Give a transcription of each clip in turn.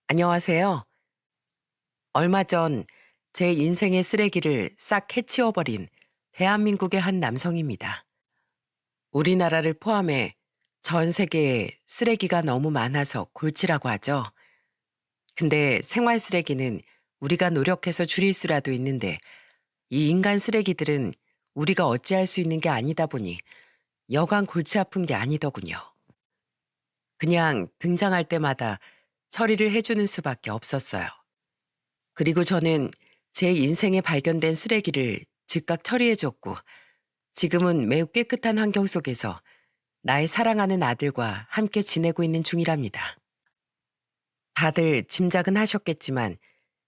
안녕하세요. 얼마 전 제 인생의 쓰레기를 싹 해치워버린 대한민국의 한 남성입니다. 우리나라를 포함해 전 세계에 쓰레기가 너무 많아서 골치라고 하죠. 근데 생활 쓰레기는 우리가 노력해서 줄일 수라도 있는데 이 인간 쓰레기들은 우리가 어찌할 수 있는 게 아니다 보니 여간 골치 아픈 게 아니더군요. 그냥 등장할 때마다 처리를 해주는 수밖에 없었어요. 그리고 저는 제 인생에 발견된 쓰레기를 즉각 처리해줬고 지금은 매우 깨끗한 환경 속에서 나의 사랑하는 아들과 함께 지내고 있는 중이랍니다. 다들 짐작은 하셨겠지만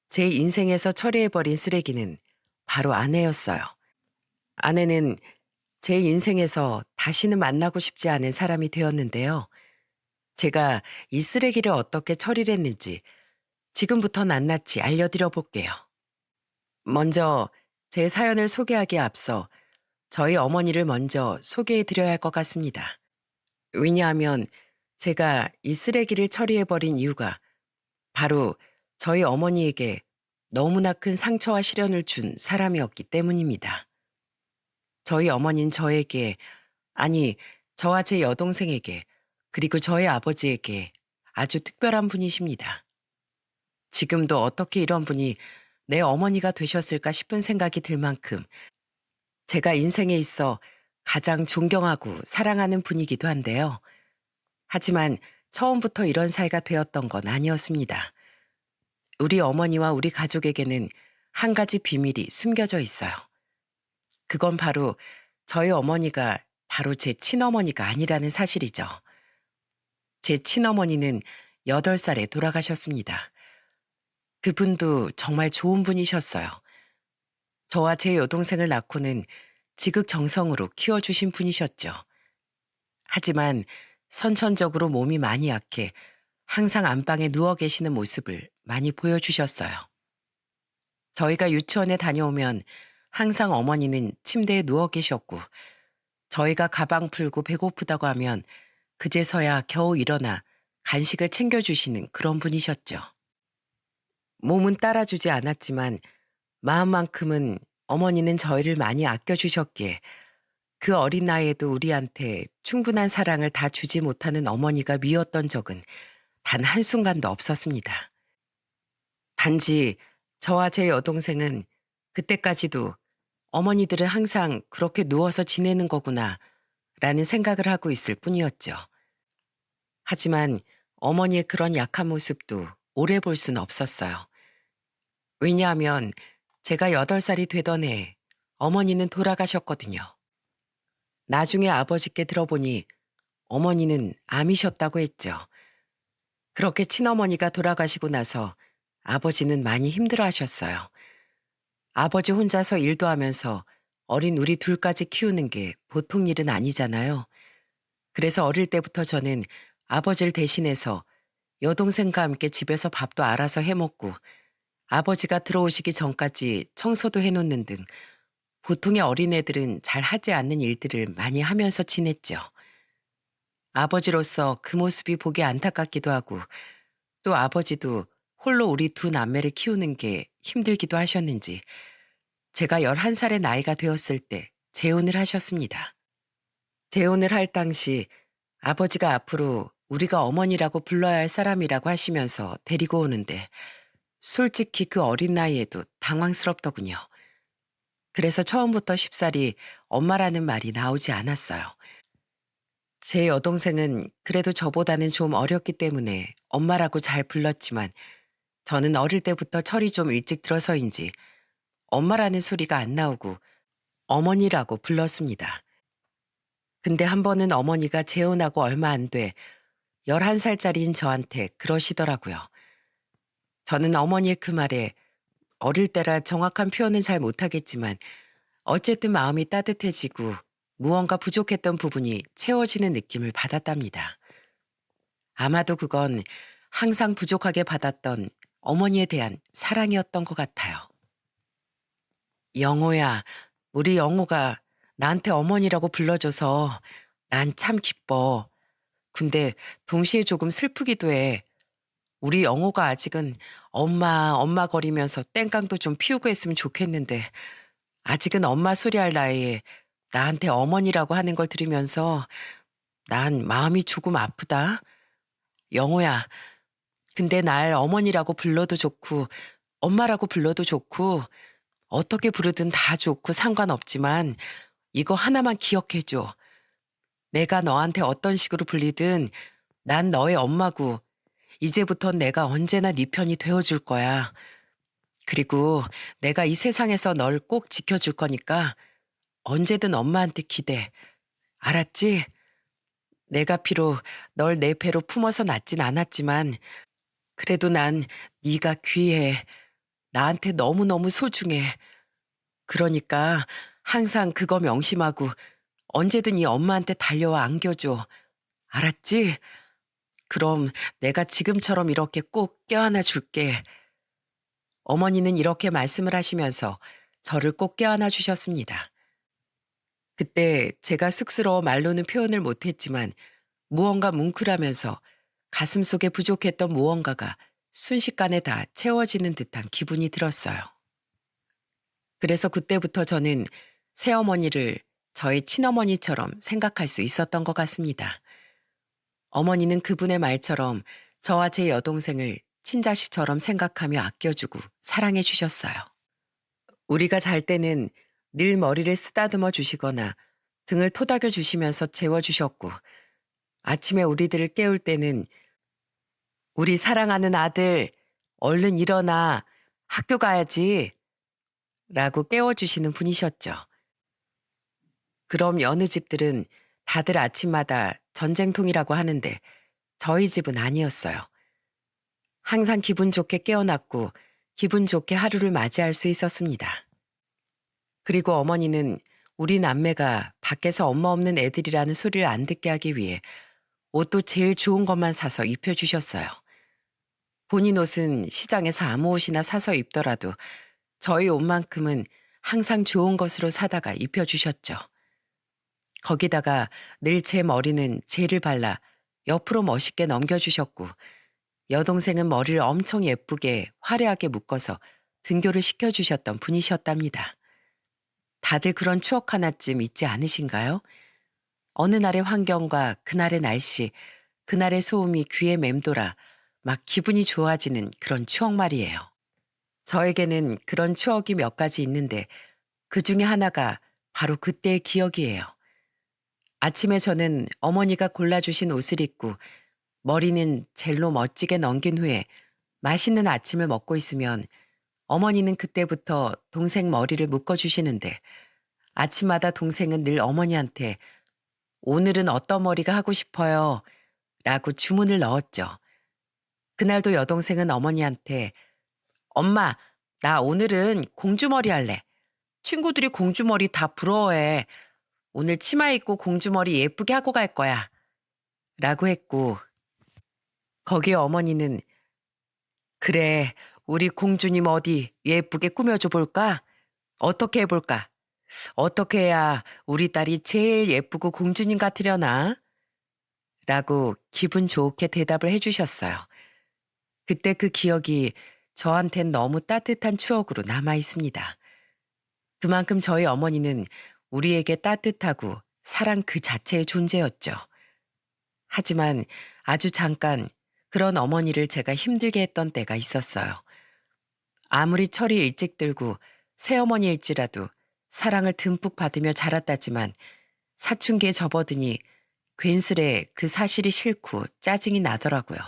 제 인생에서 처리해버린 쓰레기는 바로 아내였어요. 아내는 제 인생에서 다시는 만나고 싶지 않은 사람이 되었는데요. 제가 이 쓰레기를 어떻게 처리를 했는지 지금부터 낱낱이 알려드려 볼게요. 먼저 제 사연을 소개하기에 앞서 저희 어머니를 먼저 소개해 드려야 할 것 같습니다. 왜냐하면 제가 이 쓰레기를 처리해버린 이유가 바로 저희 어머니에게 너무나 큰 상처와 시련을 준 사람이었기 때문입니다. 저희 어머니는 저에게, 아니, 저와 제 여동생에게, 그리고 저희 아버지에게 아주 특별한 분이십니다. 지금도 어떻게 이런 분이 내 어머니가 되셨을까 싶은 생각이 들 만큼 제가 인생에 있어 가장 존경하고 사랑하는 분이기도 한데요. 하지만 처음부터 이런 사이가 되었던 건 아니었습니다. 우리 어머니와 우리 가족에게는 한 가지 비밀이 숨겨져 있어요. 그건 바로 저희 어머니가 바로 제 친어머니가 아니라는 사실이죠. 제 친어머니는 8살에 돌아가셨습니다. 그분도 정말 좋은 분이셨어요. 저와 제 여동생을 낳고는 지극정성으로 키워주신 분이셨죠. 하지만 선천적으로 몸이 많이 약해 항상 안방에 누워 계시는 모습을 많이 보여주셨어요. 저희가 유치원에 다녀오면 항상 어머니는 침대에 누워 계셨고 저희가 가방 풀고 배고프다고 하면 그제서야 겨우 일어나 간식을 챙겨주시는 그런 분이셨죠. 몸은 따라주지 않았지만 마음만큼은 어머니는 저희를 많이 아껴주셨기에 그 어린 나이에도 우리한테 충분한 사랑을 다 주지 못하는 어머니가 미웠던 적은 단 한순간도 없었습니다. 단지 저와 제 여동생은 그때까지도 어머니들은 항상 그렇게 누워서 지내는 거구나 라는 생각을 하고 있을 뿐이었죠. 하지만 어머니의 그런 약한 모습도 오래 볼 수는 없었어요. 왜냐하면 제가 8살이 되던 해 어머니는 돌아가셨거든요. 나중에 아버지께 들어보니 어머니는 암이셨다고 했죠. 그렇게 친어머니가 돌아가시고 나서 아버지는 많이 힘들어 하셨어요. 아버지 혼자서 일도 하면서 어린 우리 둘까지 키우는 게 보통 일은 아니잖아요. 그래서 어릴 때부터 저는 아버지를 대신해서 여동생과 함께 집에서 밥도 알아서 해먹고 아버지가 들어오시기 전까지 청소도 해놓는 등 보통의 어린애들은 잘 하지 않는 일들을 많이 하면서 지냈죠. 아버지로서 그 모습이 보기 안타깝기도 하고 또 아버지도 홀로 우리 두 남매를 키우는 게 힘들기도 하셨는지 제가 11살의 나이가 되었을 때 재혼을 하셨습니다. 재혼을 할 당시 아버지가 앞으로 우리가 어머니라고 불러야 할 사람이라고 하시면서 데리고 오는데 솔직히 그 어린 나이에도 당황스럽더군요. 그래서 처음부터 쉽사리 엄마라는 말이 나오지 않았어요. 제 여동생은 그래도 저보다는 좀 어렸기 때문에 엄마라고 잘 불렀지만 저는 어릴 때부터 철이 좀 일찍 들어서인지 엄마라는 소리가 안 나오고 어머니라고 불렀습니다. 근데 한 번은 어머니가 재혼하고 얼마 안 돼 11살짜리인 저한테 그러시더라고요. 저는 어머니의 그 말에 어릴 때라 정확한 표현은 잘 못하겠지만 어쨌든 마음이 따뜻해지고 무언가 부족했던 부분이 채워지는 느낌을 받았답니다. 아마도 그건 항상 부족하게 받았던 어머니에 대한 사랑이었던 것 같아요. 영호야, 우리 영호가 나한테 어머니라고 불러줘서 난 참 기뻐. 근데 동시에 조금 슬프기도 해. 우리 영호가 아직은 엄마, 엄마 거리면서 땡깡도 좀 피우고 했으면 좋겠는데 아직은 엄마 소리할 나이에 나한테 어머니라고 하는 걸 들으면서 난 마음이 조금 아프다. 영호야, 근데 날 어머니라고 불러도 좋고 엄마라고 불러도 좋고 어떻게 부르든 다 좋고 상관없지만 이거 하나만 기억해줘. 내가 너한테 어떤 식으로 불리든 난 너의 엄마고 이제부턴 내가 언제나 네 편이 되어줄 거야. 그리고 내가 이 세상에서 널 꼭 지켜줄 거니까 언제든 엄마한테 기대. 알았지? 내가 비록 널 내 배로 품어서 낳진 않았지만 그래도 난 네가 귀해. 나한테 너무너무 소중해. 그러니까 항상 그거 명심하고 언제든 이 엄마한테 달려와 안겨줘. 알았지? 그럼 내가 지금처럼 이렇게 꼭 껴안아 줄게. 어머니는 이렇게 말씀을 하시면서 저를 꼭 껴안아 주셨습니다. 그때 제가 쑥스러워 말로는 표현을 못했지만 무언가 뭉클하면서 가슴속에 부족했던 무언가가 순식간에 다 채워지는 듯한 기분이 들었어요. 그래서 그때부터 저는 새어머니를 저의 친어머니처럼 생각할 수 있었던 것 같습니다. 어머니는 그분의 말처럼 저와 제 여동생을 친자식처럼 생각하며 아껴주고 사랑해 주셨어요. 우리가 잘 때는 늘 머리를 쓰다듬어 주시거나 등을 토닥여 주시면서 재워주셨고 아침에 우리들을 깨울 때는 우리 사랑하는 아들 얼른 일어나 학교 가야지 라고 깨워주시는 분이셨죠. 그럼 여느 집들은 다들 아침마다 전쟁통이라고 하는데 저희 집은 아니었어요. 항상 기분 좋게 깨어났고 기분 좋게 하루를 맞이할 수 있었습니다. 그리고 어머니는 우리 남매가 밖에서 엄마 없는 애들이라는 소리를 안 듣게 하기 위해 옷도 제일 좋은 것만 사서 입혀주셨어요. 본인 옷은 시장에서 아무 옷이나 사서 입더라도 저희 옷만큼은 항상 좋은 것으로 사다가 입혀주셨죠. 거기다가 늘 제 머리는 젤을 발라 옆으로 멋있게 넘겨주셨고 여동생은 머리를 엄청 예쁘게 화려하게 묶어서 등교를 시켜주셨던 분이셨답니다. 다들 그런 추억 하나쯤 있지 않으신가요? 어느 날의 환경과 그날의 날씨, 그날의 소음이 귀에 맴돌아 막 기분이 좋아지는 그런 추억 말이에요. 저에게는 그런 추억이 몇 가지 있는데 그 중에 하나가 바로 그때의 기억이에요. 아침에 저는 어머니가 골라주신 옷을 입고 머리는 젤로 멋지게 넘긴 후에 맛있는 아침을 먹고 있으면 어머니는 그때부터 동생 머리를 묶어주시는데 아침마다 동생은 늘 어머니한테 오늘은 어떤 머리가 하고 싶어요? 라고 주문을 넣었죠. 그날도 여동생은 어머니한테 엄마, 나 오늘은 공주머리 할래. 친구들이 공주머리 다 부러워해. 오늘 치마 입고 공주머리 예쁘게 하고 갈 거야. 라고 했고 거기에 어머니는 그래, 우리 공주님 어디 예쁘게 꾸며줘 볼까? 어떻게 해볼까? 어떻게 해야 우리 딸이 제일 예쁘고 공주님 같으려나? 라고 기분 좋게 대답을 해주셨어요. 그때 그 기억이 저한텐 너무 따뜻한 추억으로 남아 있습니다. 그만큼 저희 어머니는 우리에게 따뜻하고 사랑 그 자체의 존재였죠. 하지만 아주 잠깐 그런 어머니를 제가 힘들게 했던 때가 있었어요. 아무리 철이 일찍 들고 새어머니일지라도 사랑을 듬뿍 받으며 자랐다지만 사춘기에 접어드니 괜스레 그 사실이 싫고 짜증이 나더라고요.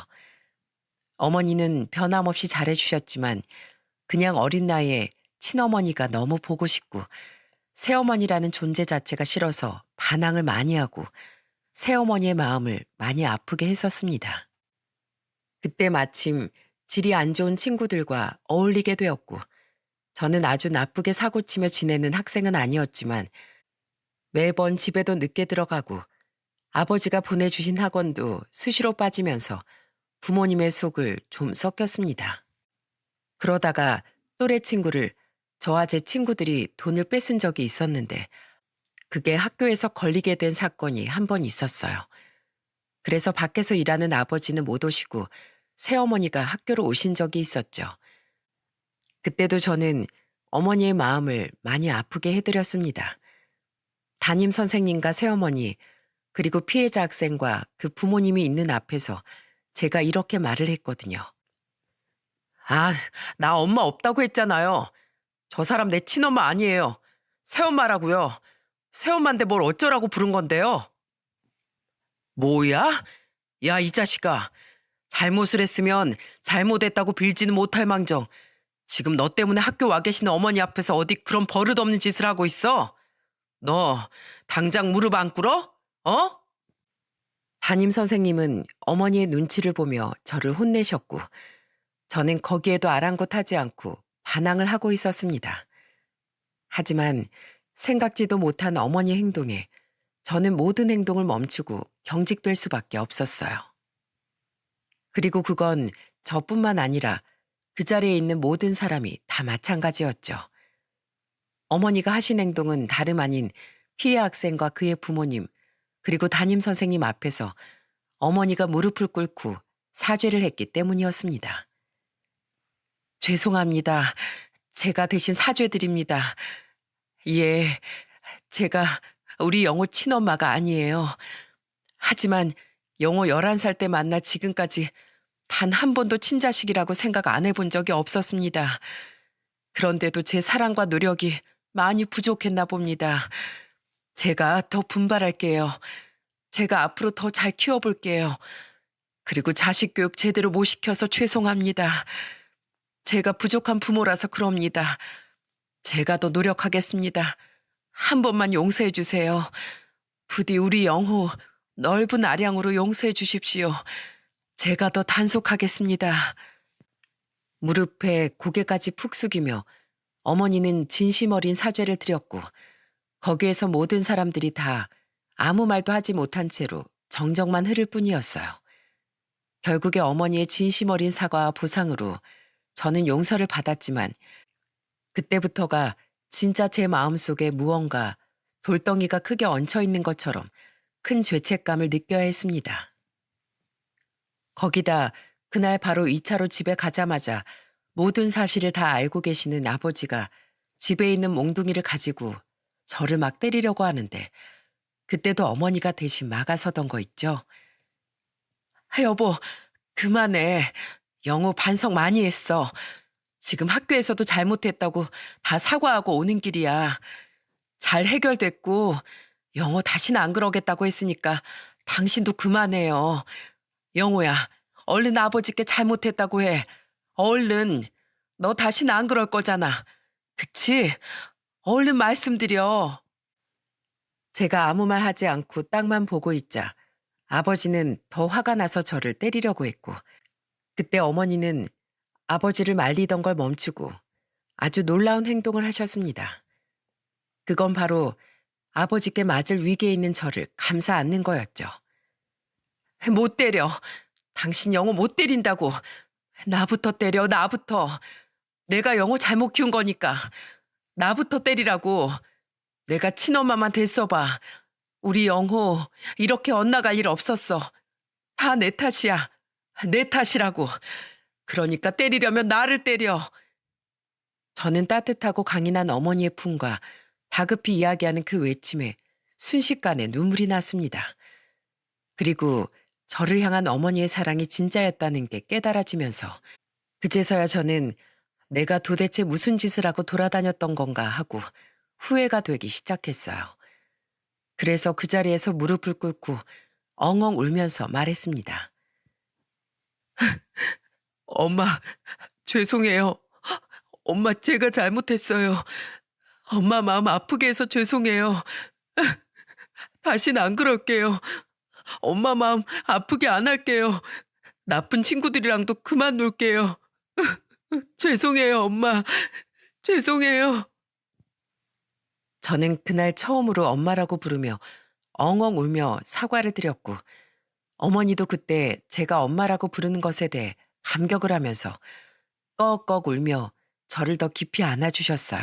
어머니는 변함없이 잘해주셨지만 그냥 어린 나이에 친어머니가 너무 보고 싶고 새어머니라는 존재 자체가 싫어서 반항을 많이 하고 새어머니의 마음을 많이 아프게 했었습니다. 그때 마침 질이 안 좋은 친구들과 어울리게 되었고 저는 아주 나쁘게 사고치며 지내는 학생은 아니었지만 매번 집에도 늦게 들어가고 아버지가 보내주신 학원도 수시로 빠지면서 부모님의 속을 좀 썩혔습니다. 그러다가 또래 친구를 저와 제 친구들이 돈을 뺏은 적이 있었는데 그게 학교에서 걸리게 된 사건이 한 번 있었어요. 그래서 밖에서 일하는 아버지는 못 오시고 새어머니가 학교로 오신 적이 있었죠. 그때도 저는 어머니의 마음을 많이 아프게 해드렸습니다. 담임 선생님과 새어머니, 그리고 피해자 학생과 그 부모님이 있는 앞에서 제가 이렇게 말을 했거든요. 아, 나 엄마 없다고 했잖아요. 저 사람 내 친엄마 아니에요. 새엄마라고요. 새엄마인데 뭘 어쩌라고 부른 건데요. 뭐야? 야, 이 자식아. 잘못을 했으면 잘못했다고 빌지는 못할 망정. 지금 너 때문에 학교 와 계시는 어머니 앞에서 어디 그런 버릇없는 짓을 하고 있어? 너 당장 무릎 안 꿇어? 어? 담임 선생님은 어머니의 눈치를 보며 저를 혼내셨고 저는 거기에도 아랑곳하지 않고 반항을 하고 있었습니다. 하지만 생각지도 못한 어머니 행동에 저는 모든 행동을 멈추고 경직될 수밖에 없었어요. 그리고 그건 저뿐만 아니라 그 자리에 있는 모든 사람이 다 마찬가지였죠. 어머니가 하신 행동은 다름 아닌 피해 학생과 그의 부모님, 그리고 담임 선생님 앞에서 어머니가 무릎을 꿇고 사죄를 했기 때문이었습니다. 죄송합니다. 제가 대신 사죄드립니다. 예, 제가 우리 영호 친엄마가 아니에요. 하지만 영호 11살 때 만나 지금까지 단 한 번도 친자식이라고 생각 안 해본 적이 없었습니다. 그런데도 제 사랑과 노력이 많이 부족했나 봅니다. 제가 더 분발할게요. 제가 앞으로 더 잘 키워볼게요. 그리고 자식 교육 제대로 못 시켜서 죄송합니다. 제가 부족한 부모라서 그럽니다. 제가 더 노력하겠습니다. 한 번만 용서해 주세요. 부디 우리 영호 넓은 아량으로 용서해 주십시오. 제가 더 단속하겠습니다. 무릎에 고개까지 푹 숙이며 어머니는 진심 어린 사죄를 드렸고 거기에서 모든 사람들이 다 아무 말도 하지 못한 채로 정적만 흐를 뿐이었어요. 결국에 어머니의 진심 어린 사과와 보상으로 저는 용서를 받았지만 그때부터가 진짜 제 마음속에 무언가 돌덩이가 크게 얹혀 있는 것처럼 큰 죄책감을 느껴야 했습니다. 거기다 그날 바로 2차로 집에 가자마자 모든 사실을 다 알고 계시는 아버지가 집에 있는 몽둥이를 가지고 저를 막 때리려고 하는데 그때도 어머니가 대신 막아서던 거 있죠. 여보, 그만해. 영호 반성 많이 했어. 지금 학교에서도 잘못했다고 다 사과하고 오는 길이야. 잘 해결됐고 영호 다시는 안 그러겠다고 했으니까 당신도 그만해요. 영호야, 얼른 아버지께 잘못했다고 해. 얼른. 너 다시는 안 그럴 거잖아. 그치? 얼른 말씀드려. 제가 아무 말 하지 않고 땅만 보고 있자 아버지는 더 화가 나서 저를 때리려고 했고 그때 어머니는 아버지를 말리던 걸 멈추고 아주 놀라운 행동을 하셨습니다. 그건 바로 아버지께 맞을 위기에 있는 저를 감싸 안는 거였죠. 못 때려. 당신 영호 못 때린다고. 나부터 때려, 나부터. 내가 영호 잘못 키운 거니까. 나부터 때리라고. 내가 친엄마만 됐어봐. 우리 영호 이렇게 엇나갈 일 없었어. 다 내 탓이야. 내 탓이라고. 그러니까 때리려면 나를 때려. 저는 따뜻하고 강인한 어머니의 품과 다급히 이야기하는 그 외침에 순식간에 눈물이 났습니다. 그리고 저를 향한 어머니의 사랑이 진짜였다는 게 깨달아지면서 그제서야 저는 내가 도대체 무슨 짓을 하고 돌아다녔던 건가 하고 후회가 되기 시작했어요. 그래서 그 자리에서 무릎을 꿇고 엉엉 울면서 말했습니다. 엄마, 죄송해요. 엄마, 제가 잘못했어요. 엄마 마음 아프게 해서 죄송해요. 다시는 안 그럴게요. 엄마 마음 아프게 안 할게요. 나쁜 친구들이랑도 그만 놀게요. 죄송해요, 엄마. 죄송해요. 저는 그날 처음으로 엄마라고 부르며 엉엉 울며 사과를 드렸고 어머니도 그때 제가 엄마라고 부르는 것에 대해 감격을 하면서 꺽꺽 울며 저를 더 깊이 안아주셨어요.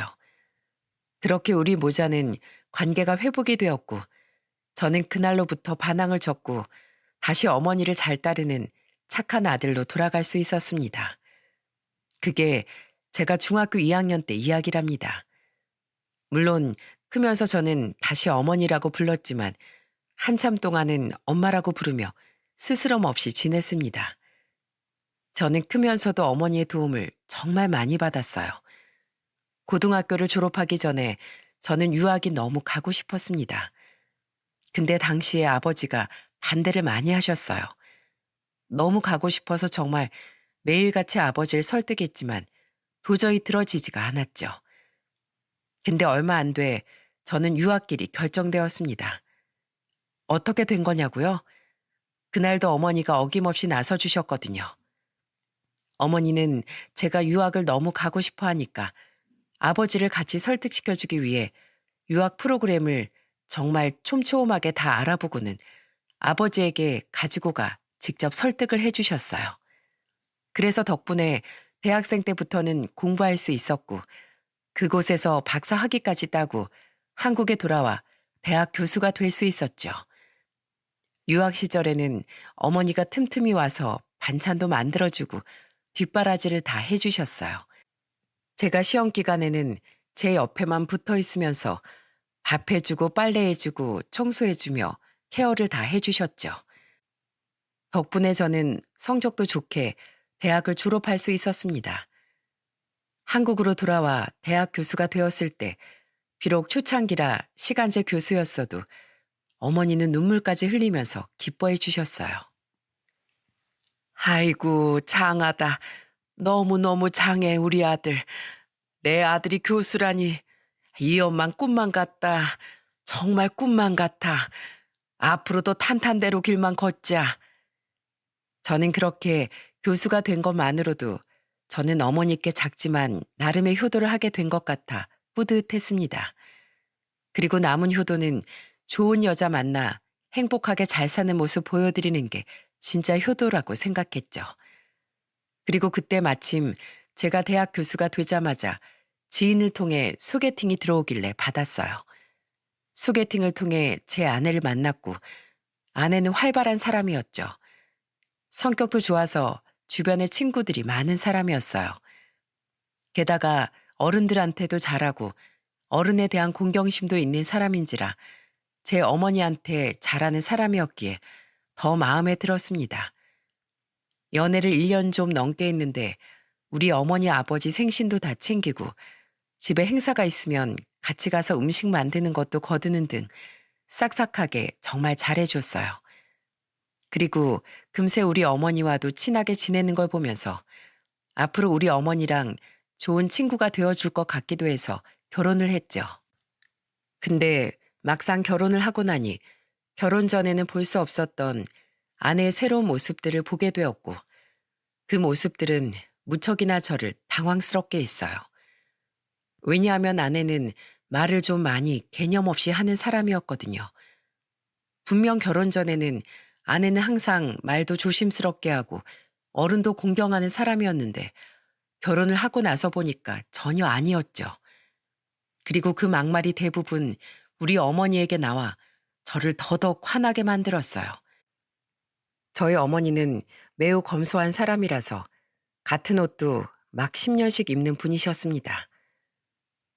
그렇게 우리 모자는 관계가 회복이 되었고 저는 그날로부터 반항을 접고 다시 어머니를 잘 따르는 착한 아들로 돌아갈 수 있었습니다. 그게 제가 중학교 2학년 때 이야기랍니다. 물론 크면서 저는 다시 어머니라고 불렀지만 한참 동안은 엄마라고 부르며 스스럼 없이 지냈습니다. 저는 크면서도 어머니의 도움을 정말 많이 받았어요. 고등학교를 졸업하기 전에 저는 유학이 너무 가고 싶었습니다. 근데 당시에 아버지가 반대를 많이 하셨어요. 너무 가고 싶어서 정말 매일같이 아버지를 설득했지만 도저히 들어지지가 않았죠. 근데 얼마 안 돼 저는 유학길이 결정되었습니다. 어떻게 된 거냐고요? 그날도 어머니가 어김없이 나서주셨거든요. 어머니는 제가 유학을 너무 가고 싶어 하니까 아버지를 같이 설득시켜주기 위해 유학 프로그램을 정말 촘촘하게 다 알아보고는 아버지에게 가지고 가 직접 설득을 해주셨어요. 그래서 덕분에 대학생 때부터는 공부할 수 있었고 그곳에서 박사 학위까지 따고 한국에 돌아와 대학 교수가 될 수 있었죠. 유학 시절에는 어머니가 틈틈이 와서 반찬도 만들어주고 뒷바라지를 다 해주셨어요. 제가 시험 기간에는 제 옆에만 붙어 있으면서 밥 해주고 빨래 해주고 청소해주며 케어를 다 해주셨죠. 덕분에 저는 성적도 좋게 대학을 졸업할 수 있었습니다. 한국으로 돌아와 대학 교수가 되었을 때 비록 초창기라 시간제 교수였어도 어머니는 눈물까지 흘리면서 기뻐해 주셨어요. 아이고, 장하다. 너무너무 장해, 우리 아들. 내 아들이 교수라니. 이 엄만 꿈만 같다. 정말 꿈만 같아. 앞으로도 탄탄대로 길만 걷자. 저는 그렇게 교수가 된 것만으로도 저는 어머니께 작지만 나름의 효도를 하게 된 것 같아 뿌듯했습니다. 그리고 남은 효도는 좋은 여자 만나 행복하게 잘 사는 모습 보여드리는 게 진짜 효도라고 생각했죠. 그리고 그때 마침 제가 대학 교수가 되자마자 지인을 통해 소개팅이 들어오길래 받았어요. 소개팅을 통해 제 아내를 만났고 아내는 활발한 사람이었죠. 성격도 좋아서 주변에 친구들이 많은 사람이었어요. 게다가 어른들한테도 잘하고 어른에 대한 공경심도 있는 사람인지라 제 어머니한테 잘하는 사람이었기에 더 마음에 들었습니다. 연애를 1년 좀 넘게 했는데 우리 어머니 아버지 생신도 다 챙기고 집에 행사가 있으면 같이 가서 음식 만드는 것도 거드는 등 싹싹하게 정말 잘해줬어요. 그리고 금세 우리 어머니와도 친하게 지내는 걸 보면서 앞으로 우리 어머니랑 좋은 친구가 되어줄 것 같기도 해서 결혼을 했죠. 근데 막상 결혼을 하고 나니 결혼 전에는 볼 수 없었던 아내의 새로운 모습들을 보게 되었고 그 모습들은 무척이나 저를 당황스럽게 했어요. 왜냐하면 아내는 말을 좀 많이 개념 없이 하는 사람이었거든요. 분명 결혼 전에는 아내는 항상 말도 조심스럽게 하고 어른도 공경하는 사람이었는데 결혼을 하고 나서 보니까 전혀 아니었죠. 그리고 그 막말이 대부분 우리 어머니에게 나와 저를 더더욱 화나게 만들었어요. 저희 어머니는 매우 검소한 사람이라서 같은 옷도 막 10년씩 입는 분이셨습니다.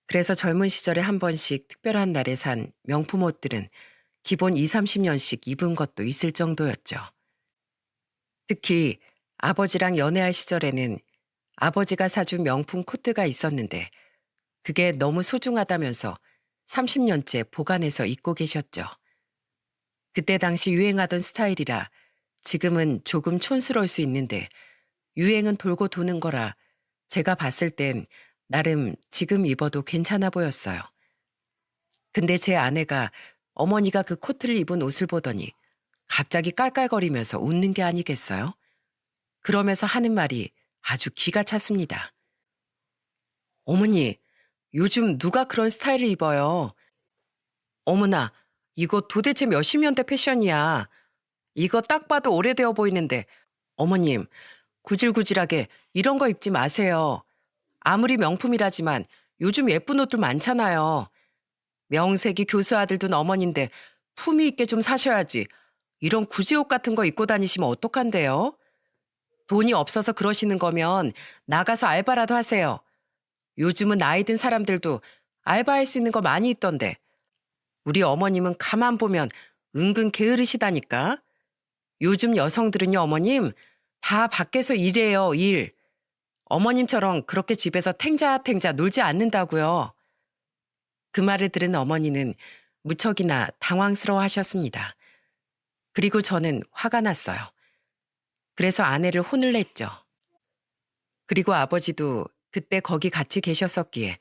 그래서 젊은 시절에 한 번씩 특별한 날에 산 명품 옷들은 기본 2, 30년씩 입은 것도 있을 정도였죠. 특히 아버지랑 연애할 시절에는 아버지가 사준 명품 코트가 있었는데 그게 너무 소중하다면서 30년째 보관해서 입고 계셨죠. 그때 당시 유행하던 스타일이라 지금은 조금 촌스러울 수 있는데 유행은 돌고 도는 거라 제가 봤을 땐 나름 지금 입어도 괜찮아 보였어요. 근데 제 아내가 어머니가 그 코트를 입은 옷을 보더니 갑자기 깔깔거리면서 웃는 게 아니겠어요? 그러면서 하는 말이 아주 기가 찼습니다. 어머니, 요즘 누가 그런 스타일을 입어요? 어머나, 이거 도대체 몇십 년대 패션이야. 이거 딱 봐도 오래되어 보이는데, 어머님, 구질구질하게 이런 거 입지 마세요. 아무리 명품이라지만 요즘 예쁜 옷들 많잖아요. 명색이 교수 아들둔 어머니인데 품위 있게 좀 사셔야지. 이런 구지옷 같은 거 입고 다니시면 어떡한데요? 돈이 없어서 그러시는 거면 나가서 알바라도 하세요. 요즘은 나이 든 사람들도 알바할 수 있는 거 많이 있던데. 우리 어머님은 가만 보면 은근 게으르시다니까. 요즘 여성들은요, 어머님, 다 밖에서 일해요, 일. 어머님처럼 그렇게 집에서 탱자탱자 놀지 않는다고요. 그 말을 들은 어머니는 무척이나 당황스러워 하셨습니다. 그리고 저는 화가 났어요. 그래서 아내를 혼을 냈죠. 그리고 아버지도 그때 거기 같이 계셨었기에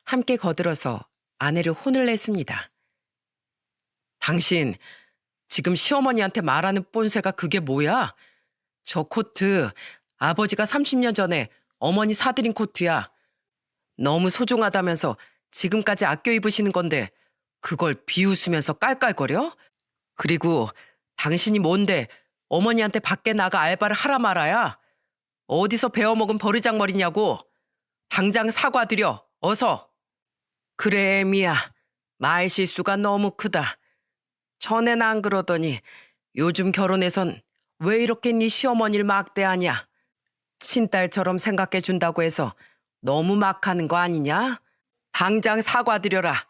함께 거들어서 아내를 혼을 냈습니다. 당신, 지금 시어머니한테 말하는 꼰세가 그게 뭐야? 저 코트, 아버지가 30년 전에 어머니 사드린 코트야. 너무 소중하다면서 지금까지 아껴 입으시는 건데 그걸 비웃으면서 깔깔거려? 그리고 당신이 뭔데 어머니한테 밖에 나가 알바를 하라 말아야? 어디서 배워먹은 버르장머리냐고. 당장 사과드려, 어서. 그래, 미야. 말 실수가 너무 크다. 전엔 안 그러더니 요즘 결혼해선 왜 이렇게 네 시어머니를 막대하냐? 친딸처럼 생각해 준다고 해서 너무 막 하는 거 아니냐? 당장 사과드려라.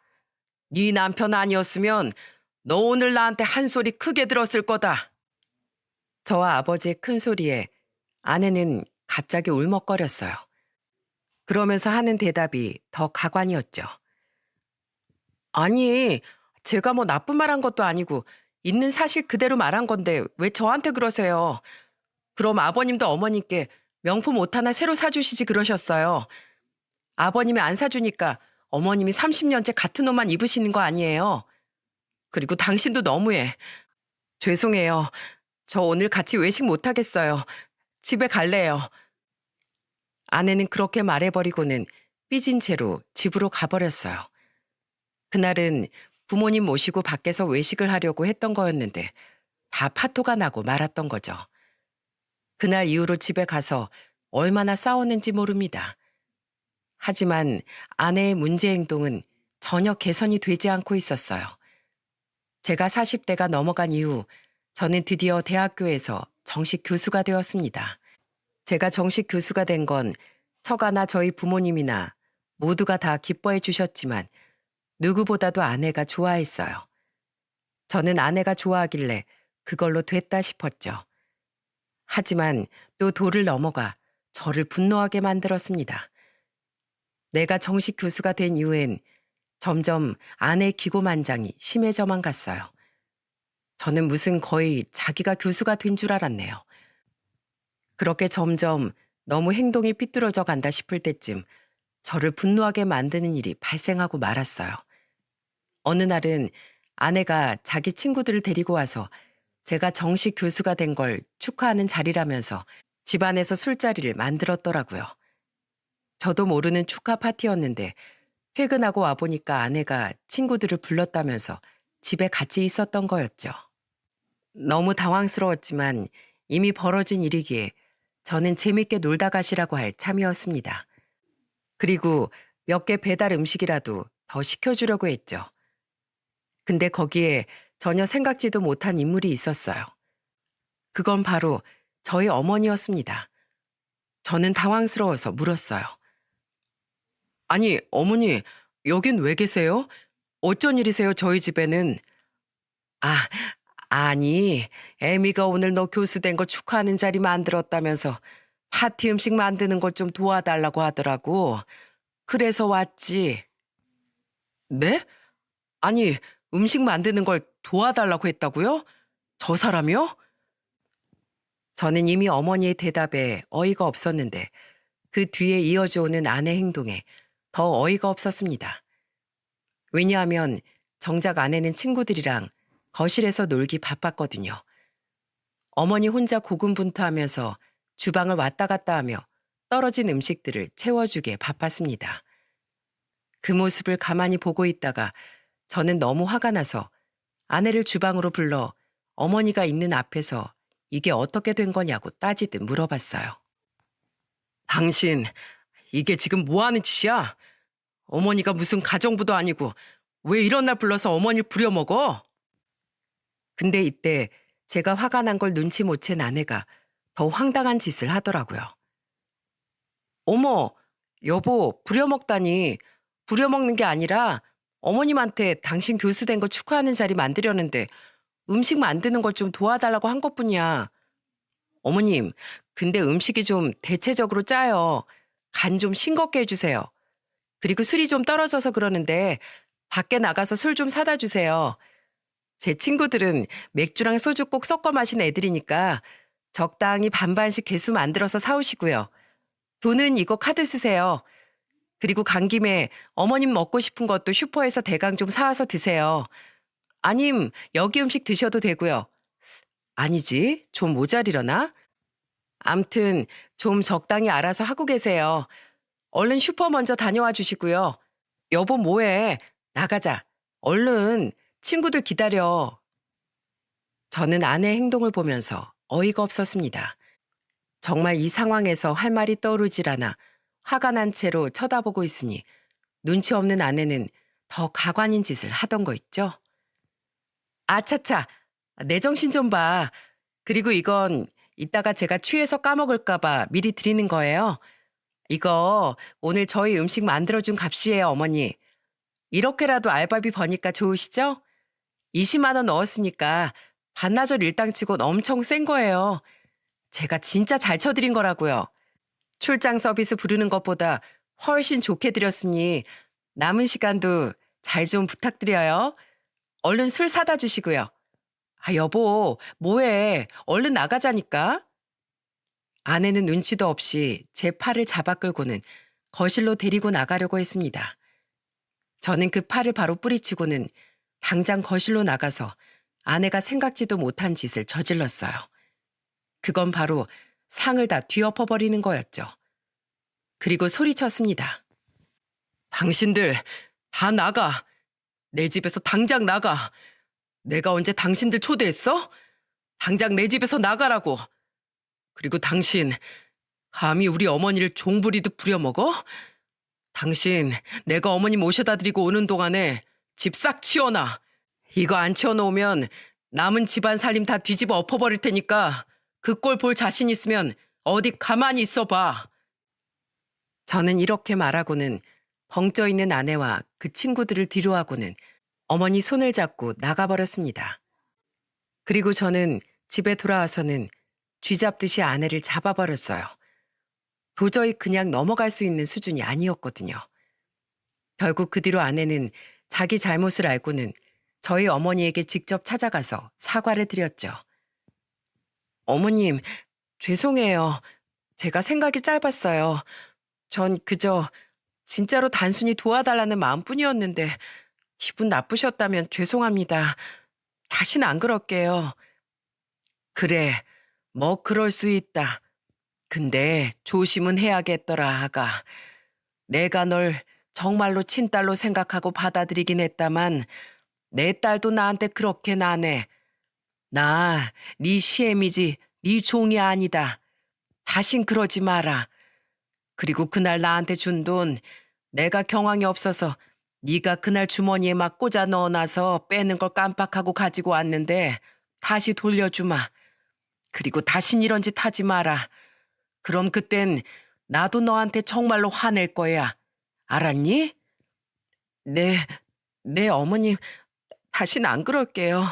네 남편 아니었으면 너 오늘 나한테 한 소리 크게 들었을 거다. 저와 아버지의 큰 소리에 아내는 갑자기 울먹거렸어요. 그러면서 하는 대답이 더 가관이었죠. 아니, 제가 뭐 나쁜 말 한 것도 아니고 있는 사실 그대로 말한 건데 왜 저한테 그러세요? 그럼 아버님도 어머님께 명품 옷 하나 새로 사주시지 그러셨어요. 아버님이 안 사주니까 어머님이 30년째 같은 옷만 입으시는 거 아니에요. 그리고 당신도 너무해. 죄송해요. 저 오늘 같이 외식 못 하겠어요. 집에 갈래요. 아내는 그렇게 말해버리고는 삐진 채로 집으로 가버렸어요. 그날은 부모님 모시고 밖에서 외식을 하려고 했던 거였는데 다 파토가 나고 말았던 거죠. 그날 이후로 집에 가서 얼마나 싸웠는지 모릅니다. 하지만 아내의 문제 행동은 전혀 개선이 되지 않고 있었어요. 제가 40대가 넘어간 이후 저는 드디어 대학교에서 정식 교수가 되었습니다. 제가 정식 교수가 된 건 처가나 저희 부모님이나 모두가 다 기뻐해 주셨지만 누구보다도 아내가 좋아했어요. 저는 아내가 좋아하길래 그걸로 됐다 싶었죠. 하지만 또 도를 넘어가 저를 분노하게 만들었습니다. 내가 정식 교수가 된 이후엔 점점 아내의 기고만장이 심해져만 갔어요. 저는 무슨 거의 자기가 교수가 된 줄 알았네요. 그렇게 점점 너무 행동이 삐뚤어져 간다 싶을 때쯤 저를 분노하게 만드는 일이 발생하고 말았어요. 어느 날은 아내가 자기 친구들을 데리고 와서 제가 정식 교수가 된 걸 축하하는 자리라면서 집안에서 술자리를 만들었더라고요. 저도 모르는 축하 파티였는데 퇴근하고 와보니까 아내가 친구들을 불렀다면서 집에 같이 있었던 거였죠. 너무 당황스러웠지만 이미 벌어진 일이기에 저는 재밌게 놀다 가시라고 할 참이었습니다. 그리고 몇 개 배달 음식이라도 더 시켜주려고 했죠. 근데 거기에 전혀 생각지도 못한 인물이 있었어요. 그건 바로 저희 어머니였습니다. 저는 당황스러워서 물었어요. 아니, 어머니, 여긴 왜 계세요? 어쩐 일이세요, 저희 집에는? 아, 아니, 애미가 오늘 너 교수 된 거 축하하는 자리 만들었다면서 파티 음식 만드는 것 좀 도와달라고 하더라고. 그래서 왔지. 네? 아니, 음식 만드는 걸 도와달라고 했다고요? 저 사람이요? 저는 이미 어머니의 대답에 어이가 없었는데 그 뒤에 이어져 오는 아내 행동에 더 어이가 없었습니다. 왜냐하면 정작 아내는 친구들이랑 거실에서 놀기 바빴거든요. 어머니 혼자 고군분투하면서 주방을 왔다 갔다 하며 떨어진 음식들을 채워주기에 바빴습니다. 그 모습을 가만히 보고 있다가 저는 너무 화가 나서 아내를 주방으로 불러 어머니가 있는 앞에서 이게 어떻게 된 거냐고 따지듯 물어봤어요. 당신, 이게 지금 뭐 하는 짓이야? 어머니가 무슨 가정부도 아니고 왜 이런 날 불러서 어머니를 부려먹어? 근데 이때 제가 화가 난 걸 눈치 못 챈 아내가 더 황당한 짓을 하더라고요. 어머, 여보, 부려먹다니. 부려먹는 게 아니라 어머님한테 당신 교수 된 거 축하하는 자리 만들려는데 음식 만드는 걸 좀 도와달라고 한 것뿐이야. 어머님, 근데 음식이 좀 대체적으로 짜요. 간 좀 싱겁게 해주세요. 그리고 술이 좀 떨어져서 그러는데 밖에 나가서 술 좀 사다 주세요. 제 친구들은 맥주랑 소주 꼭 섞어 마시는 애들이니까 적당히 반반씩 개수 만들어서 사오시고요. 돈은 이거 카드 쓰세요. 그리고 간 김에 어머님 먹고 싶은 것도 슈퍼에서 대강 좀 사와서 드세요. 아님 여기 음식 드셔도 되고요. 아니지, 좀 모자리려나? 암튼 좀 적당히 알아서 하고 계세요. 얼른 슈퍼 먼저 다녀와 주시고요. 여보 뭐해? 나가자. 얼른 친구들 기다려. 저는 아내의 행동을 보면서 어이가 없었습니다. 정말 이 상황에서 할 말이 떠오르질 않아 화가 난 채로 쳐다보고 있으니 눈치 없는 아내는 더 가관인 짓을 하던 거 있죠? 아차차, 내 정신 좀 봐. 그리고 이건 이따가 제가 취해서 까먹을까봐 미리 드리는 거예요. 이거 오늘 저희 음식 만들어준 값이에요, 어머니. 이렇게라도 알바비 버니까 좋으시죠? 20만 원 넣었으니까 반나절 일당치곤 엄청 센 거예요. 제가 진짜 잘 쳐드린 거라고요. 출장 서비스 부르는 것보다 훨씬 좋게 드렸으니 남은 시간도 잘 좀 부탁드려요. 얼른 술 사다 주시고요. 아, 여보, 뭐해? 얼른 나가자니까. 아내는 눈치도 없이 제 팔을 잡아 끌고는 거실로 데리고 나가려고 했습니다. 저는 그 팔을 바로 뿌리치고는 당장 거실로 나가서 아내가 생각지도 못한 짓을 저질렀어요. 그건 바로 상을 다 뒤엎어버리는 거였죠. 그리고 소리쳤습니다. 당신들 다 나가. 내 집에서 당장 나가. 내가 언제 당신들 초대했어? 당장 내 집에서 나가라고. 그리고 당신 감히 우리 어머니를 종부리듯 부려먹어? 당신 내가 어머니 모셔다 드리고 오는 동안에 집 싹 치워놔. 이거 안 치워놓으면 남은 집안 살림 다 뒤집어 엎어버릴 테니까 그 꼴 볼 자신 있으면 어디 가만히 있어봐. 저는 이렇게 말하고는 벙쪄 있는 아내와 그 친구들을 뒤로하고는 어머니 손을 잡고 나가버렸습니다. 그리고 저는 집에 돌아와서는 쥐잡듯이 아내를 잡아버렸어요. 도저히 그냥 넘어갈 수 있는 수준이 아니었거든요. 결국 그 뒤로 아내는 자기 잘못을 알고는 저희 어머니에게 직접 찾아가서 사과를 드렸죠. 어머님, 죄송해요. 제가 생각이 짧았어요. 전 그저 진짜로 단순히 도와달라는 마음뿐이었는데 기분 나쁘셨다면 죄송합니다. 다신 안 그럴게요. 그래, 뭐 그럴 수 있다. 근데 조심은 해야겠더라, 아가. 내가 널 정말로 친딸로 생각하고 받아들이긴 했다만 내 딸도 나한테 그렇게 나네. 나 네 시애미지 네 종이 아니다. 다신 그러지 마라. 그리고 그날 나한테 준 돈 내가 경황이 없어서 네가 그날 주머니에 막 꽂아 넣어놔서 빼는 걸 깜빡하고 가지고 왔는데 다시 돌려주마. 그리고 다신 이런 짓 하지 마라. 그럼 그땐 나도 너한테 정말로 화낼 거야. 알았니? 네, 네 어머님 다신 안 그럴게요.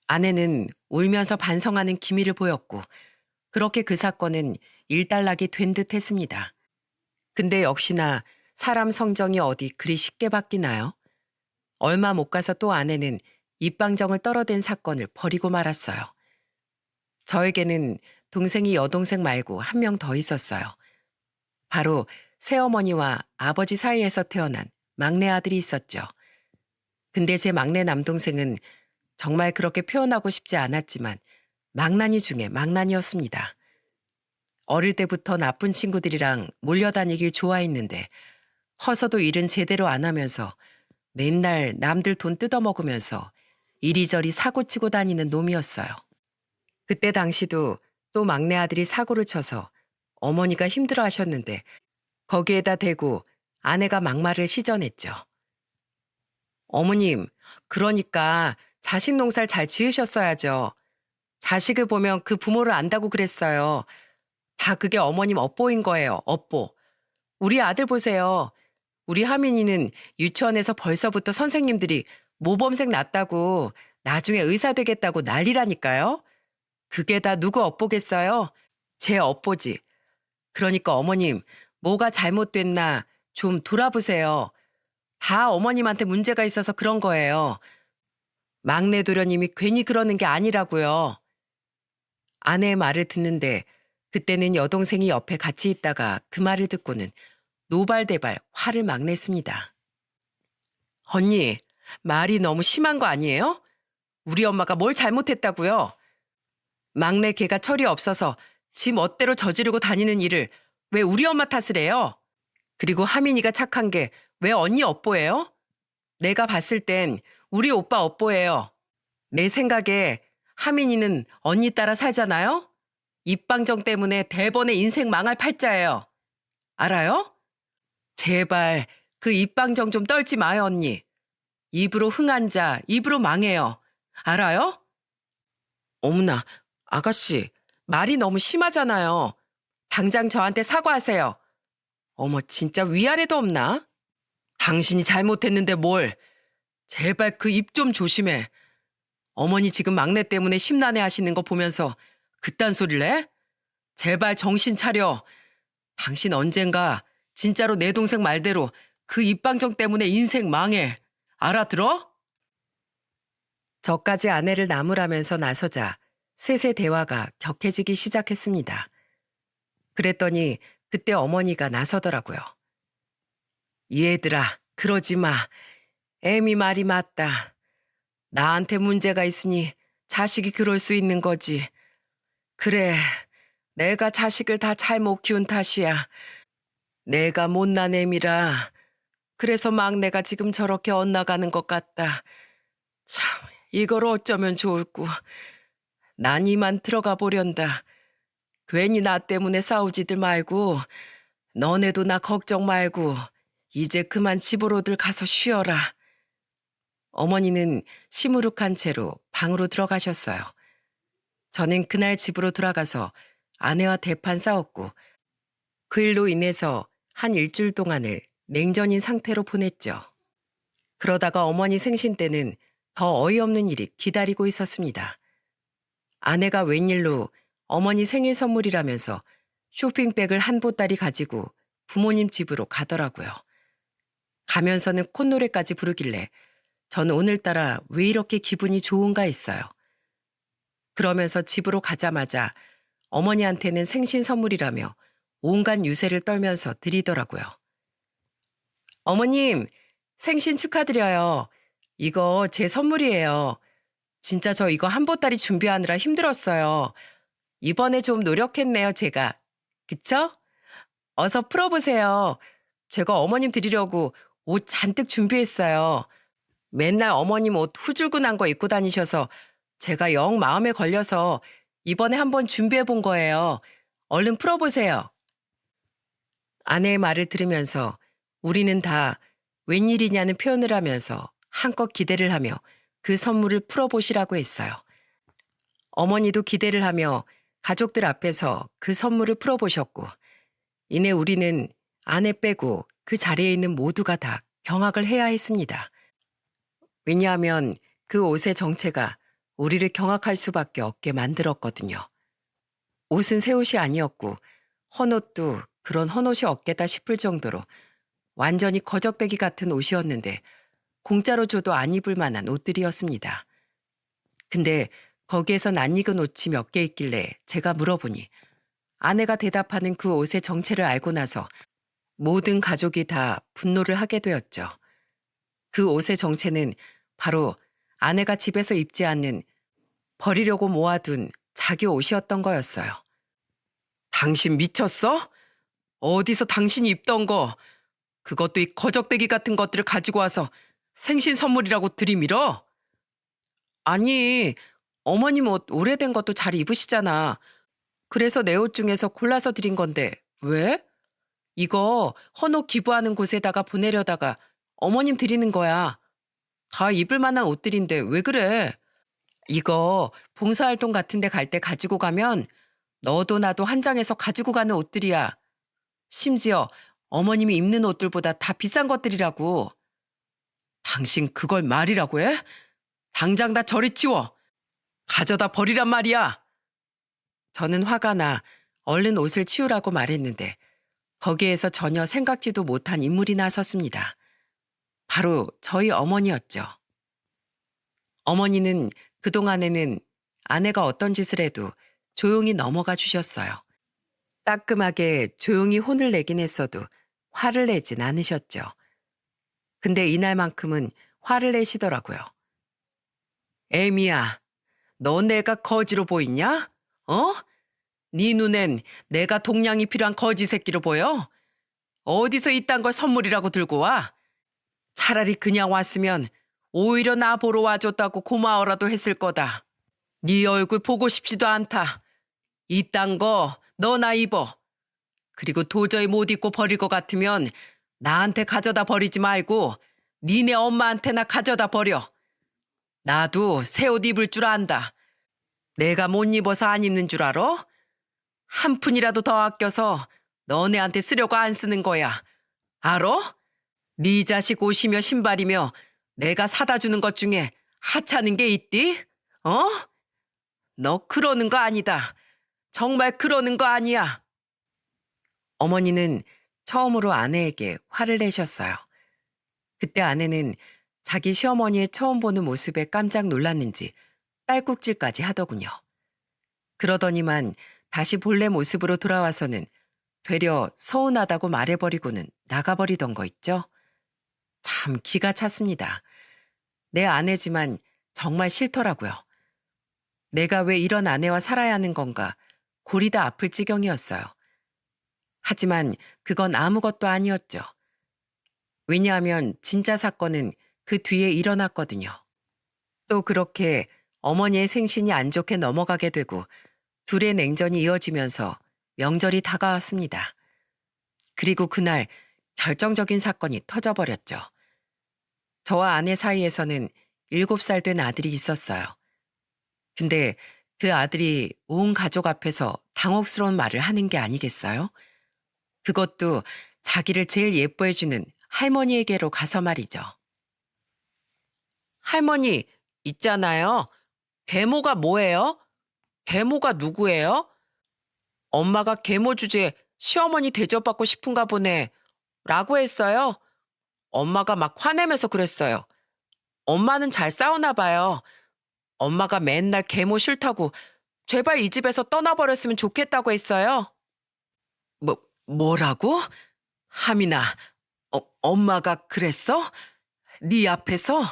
아내는 울면서 반성하는 기미를 보였고 그렇게 그 사건은 일단락이 된 듯 했습니다. 근데 역시나 사람 성정이 어디 그리 쉽게 바뀌나요? 얼마 못 가서 또 아내는 입방정을 떨어댄 사건을 버리고 말았어요. 저에게는 동생이 여동생 말고 한 명 더 있었어요. 바로 새어머니와 아버지 사이에서 태어난 막내 아들이 있었죠. 근데 제 막내 남동생은 정말 그렇게 표현하고 싶지 않았지만 망나니 중에 망나니였습니다. 어릴 때부터 나쁜 친구들이랑 몰려다니길 좋아했는데 커서도 일은 제대로 안 하면서 맨날 남들 돈 뜯어먹으면서 이리저리 사고치고 다니는 놈이었어요. 그때 당시도 또 막내 아들이 사고를 쳐서 어머니가 힘들어하셨는데 거기에다 대고 아내가 막말을 시전했죠. 어머님, 그러니까 자식 농사를 잘 지으셨어야죠. 자식을 보면 그 부모를 안다고 그랬어요. 다 그게 어머님 업보인 거예요, 업보. 우리 아들 보세요. 우리 하민이는 유치원에서 벌써부터 선생님들이 모범생 낳았다고 나중에 의사 되겠다고 난리라니까요. 그게 다 누구 업보겠어요? 제 업보지. 그러니까 어머님, 뭐가 잘못됐나 좀 돌아보세요. 다 어머님한테 문제가 있어서 그런 거예요. 막내 도련님이 괜히 그러는 게 아니라고요. 아내의 말을 듣는데 그때는 여동생이 옆에 같이 있다가 그 말을 듣고는 노발대발 화를 막 냈습니다. 언니, 말이 너무 심한 거 아니에요? 우리 엄마가 뭘 잘못했다고요? 막내 걔가 철이 없어서 지 멋대로 저지르고 다니는 일을 왜 우리 엄마 탓을 해요? 그리고 하민이가 착한 게 왜 언니 업보예요? 내가 봤을 땐 우리 오빠 업보예요. 내 생각에 하민이는 언니 따라 살잖아요? 입방정 때문에 대번에 인생 망할 팔자예요. 알아요? 제발 그 입방정 좀 떨지 마요, 언니. 입으로 흥한 자, 입으로 망해요. 알아요? 어머나, 아가씨, 말이 너무 심하잖아요. 당장 저한테 사과하세요. 어머, 진짜 위아래도 없나? 당신이 잘못했는데 뭘. 제발 그 입 좀 조심해. 어머니 지금 막내 때문에 심란해 하시는 거 보면서 그딴 소리를 해? 제발 정신 차려. 당신 언젠가 진짜로 내 동생 말대로 그 입방정 때문에 인생 망해. 알아들어? 저까지 아내를 나무라면서 나서자 셋의 대화가 격해지기 시작했습니다. 그랬더니 그때 어머니가 나서더라고요. 얘들아, 그러지 마. 애미 말이 맞다. 나한테 문제가 있으니 자식이 그럴 수 있는 거지. 그래, 내가 자식을 다 잘못 키운 탓이야. 내가 못난 애미라. 그래서 막내가 지금 저렇게 엇나가는 것 같다. 참, 이걸 어쩌면 좋을꼬. 난 이만 들어가 보련다. 괜히 나 때문에 싸우지들 말고 너네도 나 걱정 말고 이제 그만 집으로들 가서 쉬어라. 어머니는 시무룩한 채로 방으로 들어가셨어요. 저는 그날 집으로 돌아가서 아내와 대판 싸웠고 그 일로 인해서 한 일주일 동안을 냉전인 상태로 보냈죠. 그러다가 어머니 생신 때는 더 어이없는 일이 기다리고 있었습니다. 아내가 웬일로 어머니 생일 선물이라면서 쇼핑백을 한 보따리 가지고 부모님 집으로 가더라고요. 가면서는 콧노래까지 부르길래 저는 오늘따라 왜 이렇게 기분이 좋은가 했어요. 그러면서 집으로 가자마자 어머니한테는 생신 선물이라며 온갖 유세를 떨면서 드리더라고요. 어머님, 생신 축하드려요. 이거 제 선물이에요. 진짜 저 이거 한 보따리 준비하느라 힘들었어요. 이번에 좀 노력했네요, 제가. 그쵸? 어서 풀어보세요. 제가 어머님 드리려고 옷 잔뜩 준비했어요. 맨날 어머님 옷 후줄근한 거 입고 다니셔서 제가 영 마음에 걸려서 이번에 한번 준비해 본 거예요. 얼른 풀어보세요. 아내의 말을 들으면서 우리는 다 웬일이냐는 표현을 하면서 한껏 기대를 하며 그 선물을 풀어보시라고 했어요. 어머니도 기대를 하며 가족들 앞에서 그 선물을 풀어보셨고 이내 우리는 아내 빼고 그 자리에 있는 모두가 다 경악을 해야 했습니다. 왜냐하면 그 옷의 정체가 우리를 경악할 수밖에 없게 만들었거든요. 옷은 새 옷이 아니었고 헌옷도 그런 헌옷이 없겠다 싶을 정도로 완전히 거적대기 같은 옷이었는데 공짜로 줘도 안 입을 만한 옷들이었습니다. 근데 거기에서 낯익은 옷이 몇 개 있길래 제가 물어보니 아내가 대답하는 그 옷의 정체를 알고 나서 모든 가족이 다 분노를 하게 되었죠. 그 옷의 정체는 바로 아내가 집에서 입지 않는 버리려고 모아둔 자기 옷이었던 거였어요. 당신 미쳤어? 어디서 당신이 입던 거, 그것도 이 거적대기 같은 것들을 가지고 와서 생신 선물이라고 들이밀어? 아니, 어머님 옷 오래된 것도 잘 입으시잖아. 그래서 내 옷 중에서 골라서 드린 건데 왜? 이거 헌옷 기부하는 곳에다가 보내려다가 어머님 드리는 거야. 다 입을 만한 옷들인데 왜 그래? 이거 봉사활동 같은 데 갈 때 가지고 가면 너도 나도 한장에서 가지고 가는 옷들이야. 심지어 어머님이 입는 옷들보다 다 비싼 것들이라고. 당신 그걸 말이라고 해? 당장 다 저리 치워. 가져다 버리란 말이야. 저는 화가 나 얼른 옷을 치우라고 말했는데 거기에서 전혀 생각지도 못한 인물이 나섰습니다. 바로 저희 어머니였죠. 어머니는 그동안에는 아내가 어떤 짓을 해도 조용히 넘어가 주셨어요. 따끔하게 조용히 혼을 내긴 했어도 화를 내진 않으셨죠. 근데 이날만큼은 화를 내시더라고요. 애미야, 너 내가 거지로 보이냐? 어? 네 눈엔 내가 동냥이 필요한 거지 새끼로 보여? 어디서 이딴 걸 선물이라고 들고 와? 차라리 그냥 왔으면 오히려 나 보러 와줬다고 고마워라도 했을 거다. 네 얼굴 보고 싶지도 않다. 이딴 거 너나 입어. 그리고 도저히 못 입고 버릴 것 같으면 나한테 가져다 버리지 말고 니네 엄마한테나 가져다 버려. 나도 새 옷 입을 줄 안다. 내가 못 입어서 안 입는 줄 알아? 한 푼이라도 더 아껴서 너네한테 쓰려고 안 쓰는 거야. 알어? 네 자식 옷이며 신발이며 내가 사다 주는 것 중에 하찮은 게 있디? 어? 너 그러는 거 아니다. 정말 그러는 거 아니야. 어머니는 처음으로 아내에게 화를 내셨어요. 그때 아내는 자기 시어머니의 처음 보는 모습에 깜짝 놀랐는지 딸꾹질까지 하더군요. 그러더니만 다시 본래 모습으로 돌아와서는 되려 서운하다고 말해버리고는 나가버리던 거 있죠? 참 기가 찼습니다. 내 아내지만 정말 싫더라고요. 내가 왜 이런 아내와 살아야 하는 건가 골이 다 아플 지경이었어요. 하지만 그건 아무것도 아니었죠. 왜냐하면 진짜 사건은 그 뒤에 일어났거든요. 또 그렇게 어머니의 생신이 안 좋게 넘어가게 되고 둘의 냉전이 이어지면서 명절이 다가왔습니다. 그리고 그날 결정적인 사건이 터져버렸죠. 저와 아내 사이에서는 7살 된 아들이 있었어요. 근데 그 아들이 온 가족 앞에서 당혹스러운 말을 하는 게 아니겠어요? 그것도 자기를 제일 예뻐해주는 할머니에게로 가서 말이죠. 할머니, 있잖아요. 계모가 뭐예요? 계모가 누구예요? 엄마가 계모 주제에 시어머니 대접받고 싶은가 보네. 라고 했어요. 엄마가 막 화내면서 그랬어요. 엄마는 잘 싸우나 봐요. 엄마가 맨날 계모 싫다고 제발 이 집에서 떠나버렸으면 좋겠다고 했어요. 뭐라고? 하민아, 엄마가 그랬어? 네 앞에서?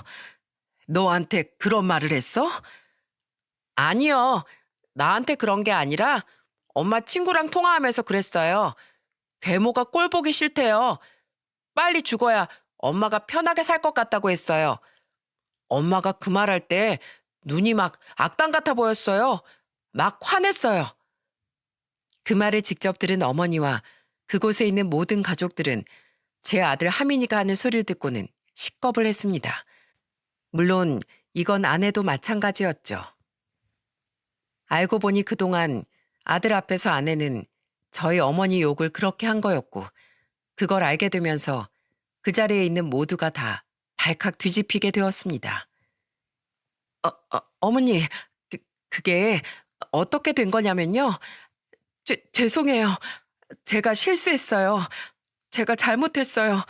너한테 그런 말을 했어? 아니요. 나한테 그런 게 아니라 엄마 친구랑 통화하면서 그랬어요. 계모가 꼴 보기 싫대요. 빨리 죽어야 엄마가 편하게 살 것 같다고 했어요. 엄마가 그 말할 때 눈이 막 악당 같아 보였어요. 막 화냈어요. 그 말을 직접 들은 어머니와 그곳에 있는 모든 가족들은 제 아들 하민이가 하는 소리를 듣고는 식겁을 했습니다. 물론 이건 아내도 마찬가지였죠. 알고 보니 그동안 아들 앞에서 아내는 저희 어머니 욕을 그렇게 한 거였고 그걸 알게 되면서 그 자리에 있는 모두가 다 발칵 뒤집히게 되었습니다. 어머니, 그게 어떻게 된 거냐면요. 죄송해요. 제가 실수했어요. 제가 잘못했어요.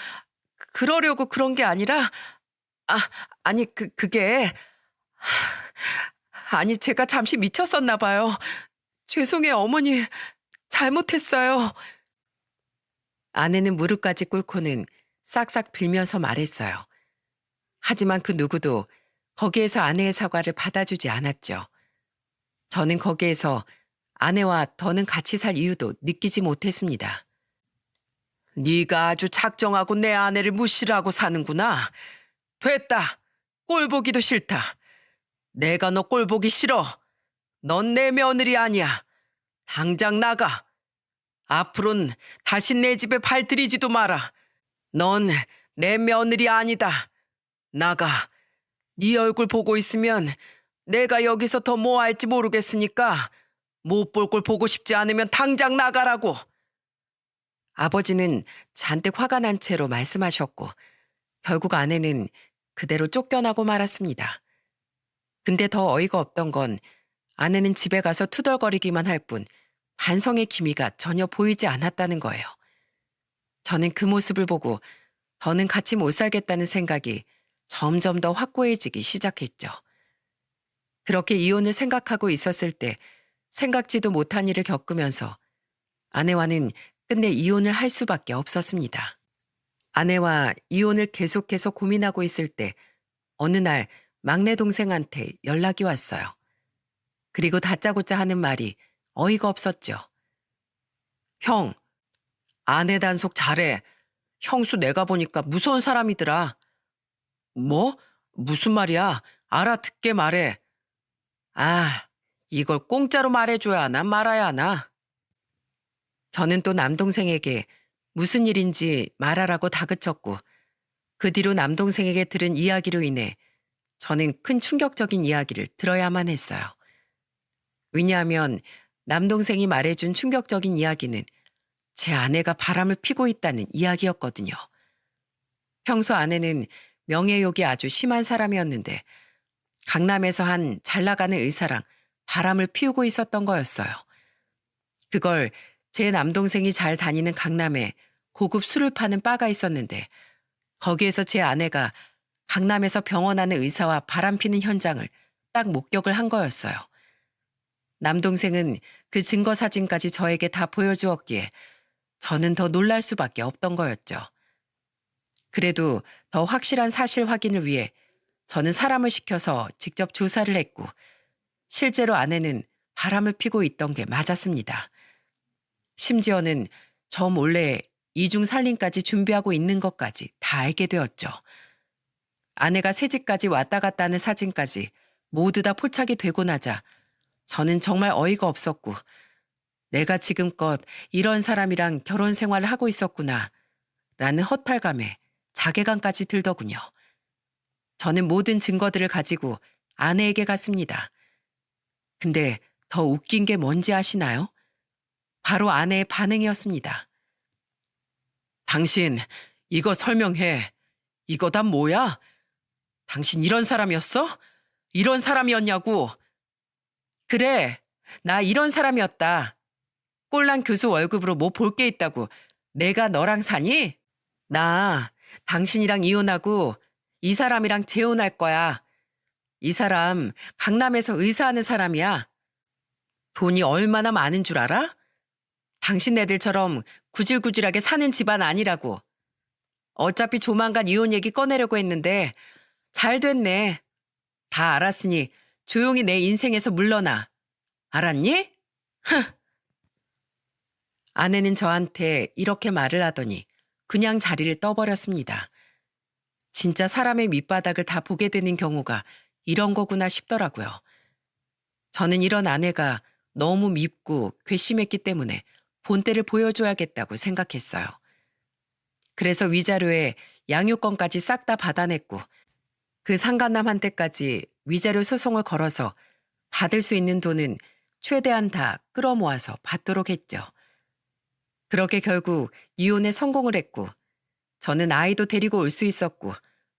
그러려고 그런 게 아니라, 아, 아니, 그게, 아니, 제가 잠시 미쳤었나 봐요. 죄송해요, 어머니. 잘못했어요. 아내는 무릎까지 꿇고는 싹싹 빌면서 말했어요. 하지만 그 누구도 거기에서 아내의 사과를 받아주지 않았죠. 저는 거기에서 아내와 더는 같이 살 이유도 느끼지 못했습니다. 네가 아주 작정하고 내 아내를 무시하고 사는구나. 됐다. 꼴 보기도 싫다. 내가 너 꼴 보기 싫어. 넌 내 며느리 아니야. 당장 나가. 앞으로는 다시 내 집에 발 들이지도 마라. 넌 내 며느리 아니다. 나가. 네 얼굴 보고 있으면 내가 여기서 더 뭐 할지 모르겠으니까 못 볼 걸 보고 싶지 않으면 당장 나가라고. 아버지는 잔뜩 화가 난 채로 말씀하셨고 결국 아내는 그대로 쫓겨나고 말았습니다. 근데 더 어이가 없던 건 아내는 집에 가서 투덜거리기만 할 뿐 반성의 기미가 전혀 보이지 않았다는 거예요. 저는 그 모습을 보고 더는 같이 못 살겠다는 생각이 점점 더 확고해지기 시작했죠. 그렇게 이혼을 생각하고 있었을 때 생각지도 못한 일을 겪으면서 아내와는 끝내 이혼을 할 수밖에 없었습니다. 아내와 이혼을 계속해서 고민하고 있을 때 어느 날 막내 동생한테 연락이 왔어요. 그리고 다짜고짜 하는 말이 어이가 없었죠. 형, 아내 단속 잘해. 형수 내가 보니까 무서운 사람이더라. 뭐? 무슨 말이야? 알아듣게 말해. 아, 이걸 공짜로 말해줘야 하나 말아야 하나? 저는 또 남동생에게 무슨 일인지 말하라고 다그쳤고 그 뒤로 남동생에게 들은 이야기로 인해 저는 큰 충격적인 이야기를 들어야만 했어요. 왜냐하면 남동생이 말해준 충격적인 이야기는 제 아내가 바람을 피고 있다는 이야기였거든요. 평소 아내는 명예욕이 아주 심한 사람이었는데 강남에서 한 잘 나가는 의사랑 바람을 피우고 있었던 거였어요. 그걸 제 남동생이 잘 다니는 강남에 고급 술을 파는 바가 있었는데 거기에서 제 아내가 강남에서 병원하는 의사와 바람 피는 현장을 딱 목격을 한 거였어요. 남동생은 그 증거 사진까지 저에게 다 보여주었기에 저는 더 놀랄 수밖에 없던 거였죠. 그래도 더 확실한 사실 확인을 위해 저는 사람을 시켜서 직접 조사를 했고 실제로 아내는 바람을 피고 있던 게 맞았습니다. 심지어는 저 몰래 이중 살림까지 준비하고 있는 것까지 다 알게 되었죠. 아내가 새집까지 왔다 갔다 하는 사진까지 모두 다 포착이 되고 나자 저는 정말 어이가 없었고 내가 지금껏 이런 사람이랑 결혼 생활을 하고 있었구나 라는 허탈감에 자괴감까지 들더군요. 저는 모든 증거들을 가지고 아내에게 갔습니다. 근데 더 웃긴 게 뭔지 아시나요? 바로 아내의 반응이었습니다. 당신 이거 설명해. 이거 다 뭐야? 당신 이런 사람이었어? 이런 사람이었냐고. 그래, 나 이런 사람이었다. 꼴랑 교수 월급으로 뭐 볼 게 있다고 내가 너랑 사니? 나 당신이랑 이혼하고 이 사람이랑 재혼할 거야. 이 사람 강남에서 의사하는 사람이야. 돈이 얼마나 많은 줄 알아? 당신 애들처럼 구질구질하게 사는 집안 아니라고. 어차피 조만간 이혼 얘기 꺼내려고 했는데 잘 됐네. 다 알았으니 조용히 내 인생에서 물러나. 알았니? 아내는 저한테 이렇게 말을 하더니 그냥 자리를 떠버렸습니다. 진짜 사람의 밑바닥을 다 보게 되는 경우가 이런 거구나 싶더라고요. 저는 이런 아내가 너무 밉고 괘씸했기 때문에 본때를 보여줘야겠다고 생각했어요. 그래서 위자료에 양육권까지 싹 다 받아냈고 그 상간남한테까지 위자료 소송을 걸어서 받을 수 있는 돈은 최대한 다 끌어모아서 받도록 했죠. 그렇게 결국 이혼에 성공을 했고 저는 아이도 데리고 올 수 있었고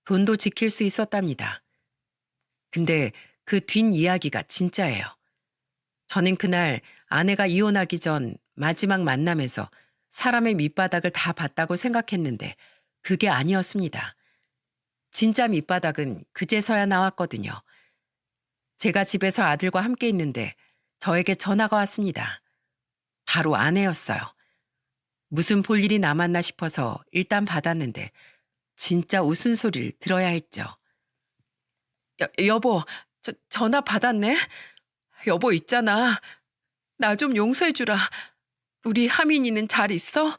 돈도 지킬 수 있었답니다. 근데 그 뒷이야기가 진짜예요. 저는 그날 아내가 이혼하기 전 마지막 만남에서 사람의 밑바닥을 다 봤다고 생각했는데 그게 아니었습니다. 진짜 밑바닥은 그제서야 나왔거든요. 제가 집에서 아들과 함께 있는데 저에게 전화가 왔습니다. 바로 아내였어요. 무슨 볼 일이 남았나 싶어서 일단 받았는데 진짜 웃음소리를 들어야 했죠. 여보, 전화 받았네? 여보 있잖아. 나 좀 용서해 주라. 우리 하민이는 잘 있어?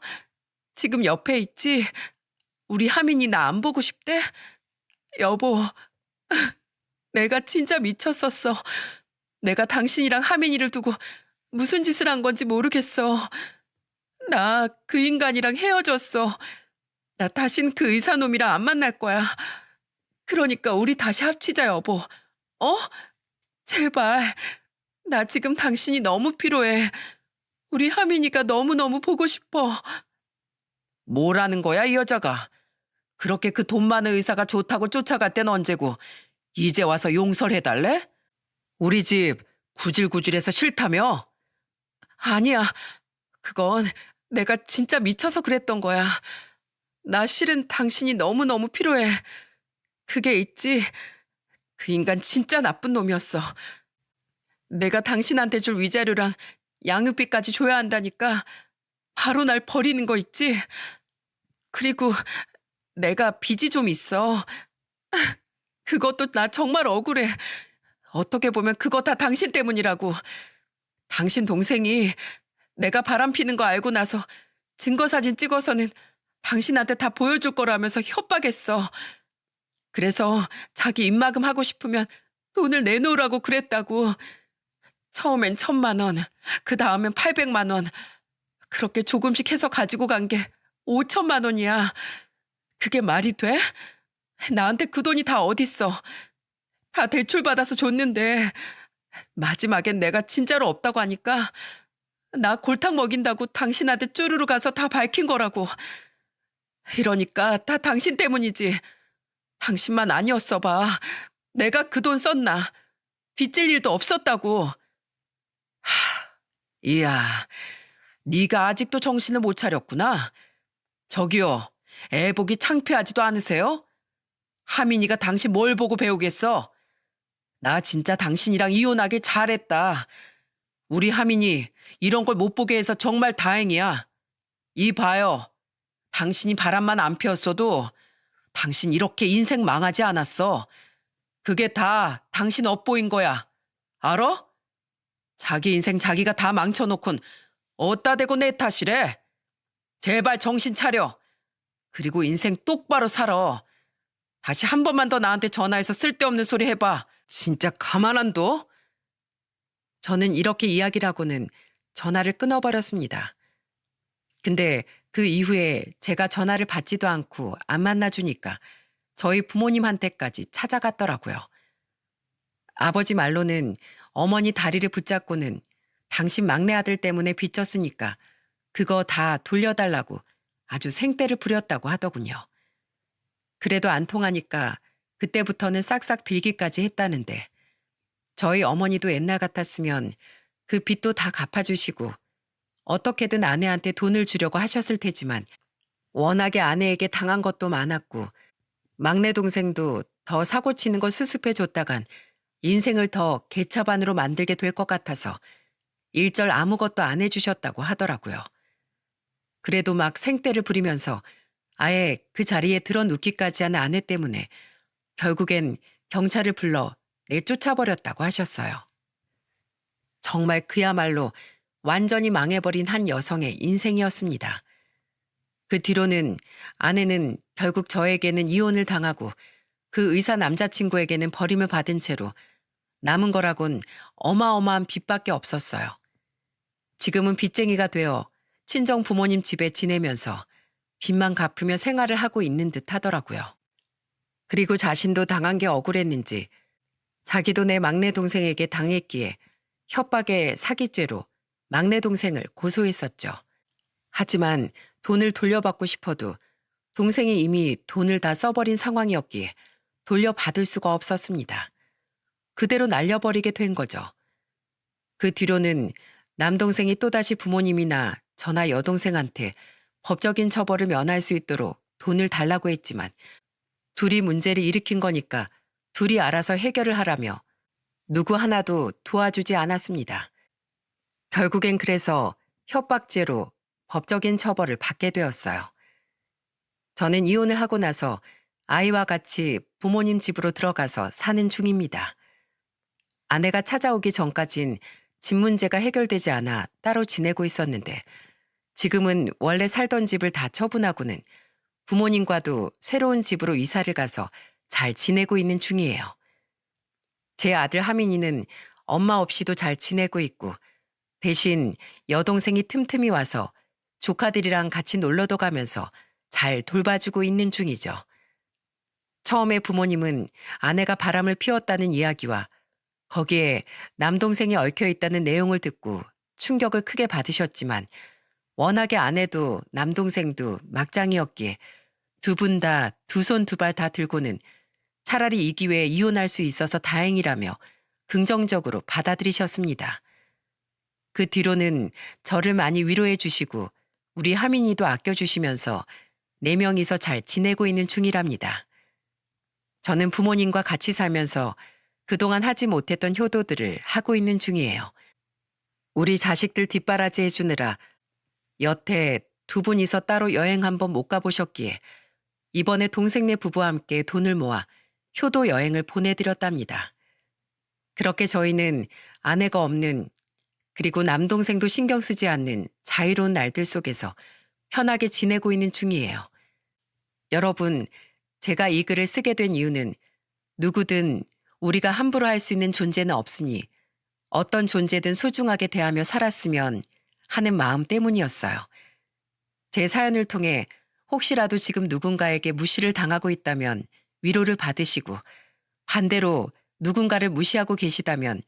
지금 옆에 있지? 우리 하민이 나 안 보고 싶대? 여보, 내가 진짜 미쳤었어. 내가 당신이랑 하민이를 두고 무슨 짓을 한 건지 모르겠어. 나 그 인간이랑 헤어졌어. 나 다신 그 의사놈이랑 안 만날 거야. 그러니까 우리 다시 합치자, 여보. 어? 제발, 나 지금 당신이 너무 필요해. 우리 하민이가 너무너무 보고 싶어. 뭐라는 거야, 이 여자가? 그렇게 그 돈 많은 의사가 좋다고 쫓아갈 땐 언제고, 이제 와서 용서해달래? 우리 집 구질구질해서 싫다며? 아니야, 그건 내가 진짜 미쳐서 그랬던 거야. 나 실은 당신이 너무너무 필요해. 그게 있지. 그 인간 진짜 나쁜 놈이었어. 내가 당신한테 줄 위자료랑 양육비까지 줘야 한다니까 바로 날 버리는 거 있지? 그리고 내가 빚이 좀 있어. 그것도 나 정말 억울해. 어떻게 보면 그거 다 당신 때문이라고. 당신 동생이 내가 바람 피는 거 알고 나서 증거사진 찍어서는 당신한테 다 보여줄 거라면서 협박했어. 그래서 자기 입막음 하고 싶으면 돈을 내놓으라고 그랬다고. 처음엔 1,000만 원, 그 다음엔 800만 원. 그렇게 조금씩 해서 가지고 간 게 5천만 원이야. 그게 말이 돼? 나한테 그 돈이 다 어딨어. 다 대출받아서 줬는데 마지막엔 내가 진짜로 없다고 하니까 나 골탕 먹인다고 당신한테 쪼르르 가서 다 밝힌 거라고. 이러니까 다 당신 때문이지. 당신만 아니었어 봐. 내가 그 돈 썼나. 빚질 일도 없었다고. 이야, 네가 아직도 정신을 못 차렸구나. 저기요, 애 보기 창피하지도 않으세요? 하민이가 당신 뭘 보고 배우겠어? 나 진짜 당신이랑 이혼하길 잘했다. 우리 하민이 이런 걸 못 보게 해서 정말 다행이야. 이 봐요. 당신이 바람만 안 피웠어도 당신 이렇게 인생 망하지 않았어. 그게 다 당신 업보인 거야. 알아? 자기 인생 자기가 다 망쳐놓곤 어디다 대고 내 탓이래. 제발 정신 차려. 그리고 인생 똑바로 살아. 다시 한 번만 더 나한테 전화해서 쓸데없는 소리 해봐. 진짜 가만 안 둬? 저는 이렇게 이야기를 하고는 전화를 끊어버렸습니다. 근데 그 이후에 제가 전화를 받지도 않고 안 만나주니까 저희 부모님한테까지 찾아갔더라고요. 아버지 말로는 어머니 다리를 붙잡고는 당신 막내 아들 때문에 빚졌으니까 그거 다 돌려달라고 아주 생떼를 부렸다고 하더군요. 그래도 안 통하니까 그때부터는 싹싹 빌기까지 했다는데 저희 어머니도 옛날 같았으면 그 빚도 다 갚아주시고 어떻게든 아내한테 돈을 주려고 하셨을 테지만 워낙에 아내에게 당한 것도 많았고 막내 동생도 더 사고치는 거 수습해줬다간 인생을 더 개차반으로 만들게 될 것 같아서 일절 아무것도 안 해주셨다고 하더라고요. 그래도 막 생떼를 부리면서 아예 그 자리에 들어눕기까지 한 아내 때문에 결국엔 경찰을 불러 내쫓아버렸다고 하셨어요. 정말 그야말로 완전히 망해버린 한 여성의 인생이었습니다. 그 뒤로는 아내는 결국 저에게는 이혼을 당하고 그 의사 남자친구에게는 버림을 받은 채로 남은 거라곤 어마어마한 빚밖에 없었어요. 지금은 빚쟁이가 되어 친정 부모님 집에 지내면서 빚만 갚으며 생활을 하고 있는 듯 하더라고요. 그리고 자신도 당한 게 억울했는지 자기도 내 막내 동생에게 당했기에 협박에 사기죄로 막내 동생을 고소했었죠. 하지만 돈을 돌려받고 싶어도 동생이 이미 돈을 다 써버린 상황이었기에 돌려받을 수가 없었습니다. 그대로 날려버리게 된 거죠. 그 뒤로는 남동생이 또다시 부모님이나 저나 여동생한테 법적인 처벌을 면할 수 있도록 돈을 달라고 했지만 둘이 문제를 일으킨 거니까 둘이 알아서 해결을 하라며 누구 하나도 도와주지 않았습니다. 결국엔 그래서 협박죄로 법적인 처벌을 받게 되었어요. 저는 이혼을 하고 나서 아이와 같이 부모님 집으로 들어가서 사는 중입니다. 아내가 찾아오기 전까진 집 문제가 해결되지 않아 따로 지내고 있었는데 지금은 원래 살던 집을 다 처분하고는 부모님과도 새로운 집으로 이사를 가서 잘 지내고 있는 중이에요. 제 아들 하민이는 엄마 없이도 잘 지내고 있고 대신 여동생이 틈틈이 와서 조카들이랑 같이 놀러도 가면서 잘 돌봐주고 있는 중이죠. 처음에 부모님은 아내가 바람을 피웠다는 이야기와 거기에 남동생이 얽혀 있다는 내용을 듣고 충격을 크게 받으셨지만 워낙에 아내도 남동생도 막장이었기에 두 분 다 두 손 두 발 다 들고는 차라리 이 기회에 이혼할 수 있어서 다행이라며 긍정적으로 받아들이셨습니다. 그 뒤로는 저를 많이 위로해 주시고 우리 하민이도 아껴주시면서 네 명이서 잘 지내고 있는 중이랍니다. 저는 부모님과 같이 살면서 그동안 하지 못했던 효도들을 하고 있는 중이에요. 우리 자식들 뒷바라지 해주느라 여태 두 분이서 따로 여행 한번 못 가보셨기에 이번에 동생네 부부와 함께 돈을 모아 효도 여행을 보내드렸답니다. 그렇게 저희는 아내가 없는 그리고 남동생도 신경 쓰지 않는 자유로운 날들 속에서 편하게 지내고 있는 중이에요. 여러분, 제가 이 글을 쓰게 된 이유는 누구든 우리가 함부로 할 수 있는 존재는 없으니 어떤 존재든 소중하게 대하며 살았으면 하는 마음 때문이었어요. 제 사연을 통해 혹시라도 지금 누군가에게 무시를 당하고 있다면 위로를 받으시고 반대로 누군가를 무시하고 계시다면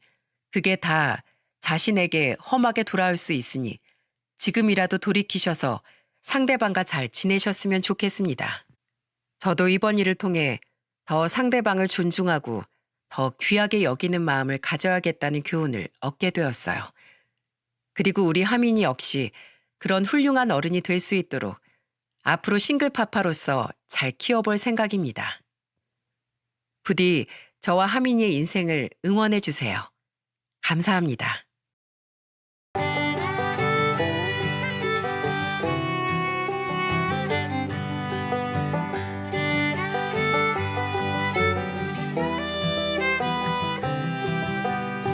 그게 다 자신에게 험하게 돌아올 수 있으니 지금이라도 돌이키셔서 상대방과 잘 지내셨으면 좋겠습니다. 저도 이번 일을 통해 더 상대방을 존중하고 더 귀하게 여기는 마음을 가져야겠다는 교훈을 얻게 되었어요. 그리고 우리 하민이 역시 그런 훌륭한 어른이 될 수 있도록 앞으로 싱글파파로서 잘 키워볼 생각입니다. 부디 저와 하민이의 인생을 응원해 주세요. 감사합니다.